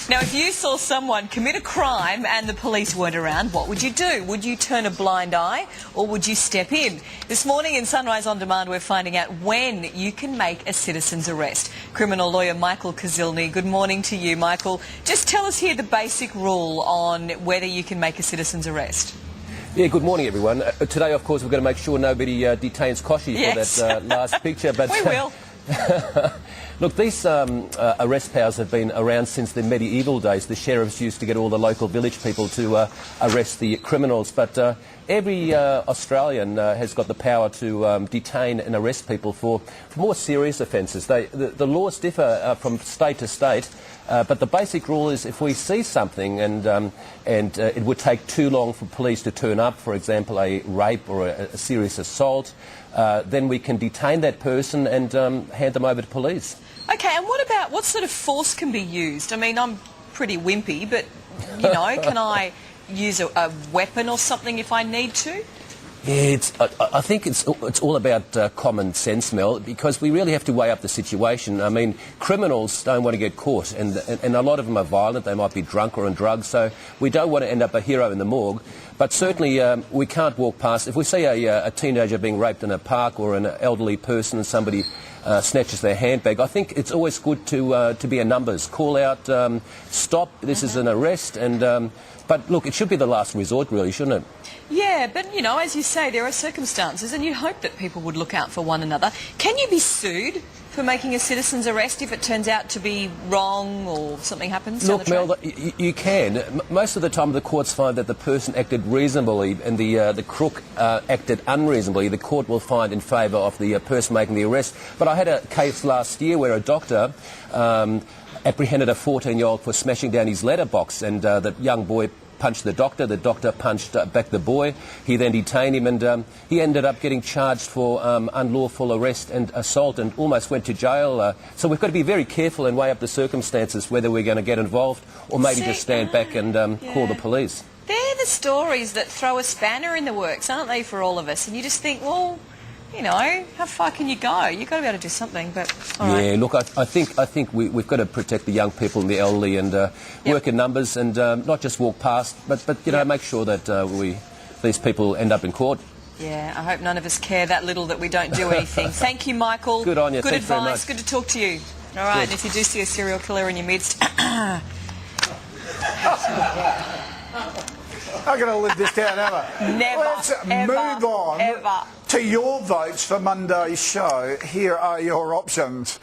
Now, if you saw someone commit a crime and the police weren't around, what would you do? Would you turn a blind eye or would you step in? This morning in Sunrise On Demand, we're finding out when you can make a citizen's arrest. Criminal lawyer Michael Kazilny, good morning to you, Michael. Just tell us here the basic rule on whether you can make a citizen's arrest. Yeah, good morning, everyone. Today, of course, we're going to make sure nobody detains Koshy for that last picture. But we will. Look, these arrest powers have been around since the medieval days. The sheriffs used to get all the local village people to arrest the criminals. But every Australian has got the power to detain and arrest people for more serious offences. The laws differ from state to state, but the basic rule is if we see something and it would take too long for police to turn up, for example, a rape or a serious assault, then we can detain that person and hand them over to police. OK, and what sort of force can be used? I mean, I'm pretty wimpy, but, you know, can I use a weapon or something if I need to? Yeah, I think it's all about common sense, Mel, because we really have to weigh up the situation. I mean, criminals don't want to get caught, and a lot of them are violent. They might be drunk or on drugs, so we don't want to end up a hero in the morgue. But certainly we can't walk past. If we see a teenager being raped in a park or an elderly person and somebody snatches their handbag, I think it's always good to be a numbers. Call out, stop, this is an arrest, and but look, it should be the last resort, really, shouldn't it? Yeah, but, you know, as you say, there are circumstances and you'd hope that people would look out for one another. Can you be sued for making a citizen's arrest if it turns out to be wrong or something happens? Look, Mel, you can. Most of the time the courts find that the person acted reasonably and the crook acted unreasonably. The court will find in favour of the person making the arrest. But I had a case last year where a doctor apprehended a 14-year-old for smashing down his letterbox, and the young boy punched the doctor punched back the boy. He then detained him, and he ended up getting charged for unlawful arrest and assault and almost went to jail. So we've got to be very careful and weigh up the circumstances, whether we're going to get involved or maybe just stand back and call the police. They're the stories that throw a spanner in the works, aren't they, for all of us? And you just think, well, you know, how far can you go? You've got to be able to do something, but all right. Yeah, look, I think we've got to protect the young people and the elderly and work in numbers and not just walk past, but you know, make sure that these people end up in court. Yeah, I hope none of us care that little that we don't do anything. Thank you, Michael. Good on you. Good Thanks advice. very much. Good to talk to you. All right, and if you do see a serial killer in your midst... I'm going to live this down, am I? Never. Let's ever, move on ever. to your votes for Monday's show. Here are your options.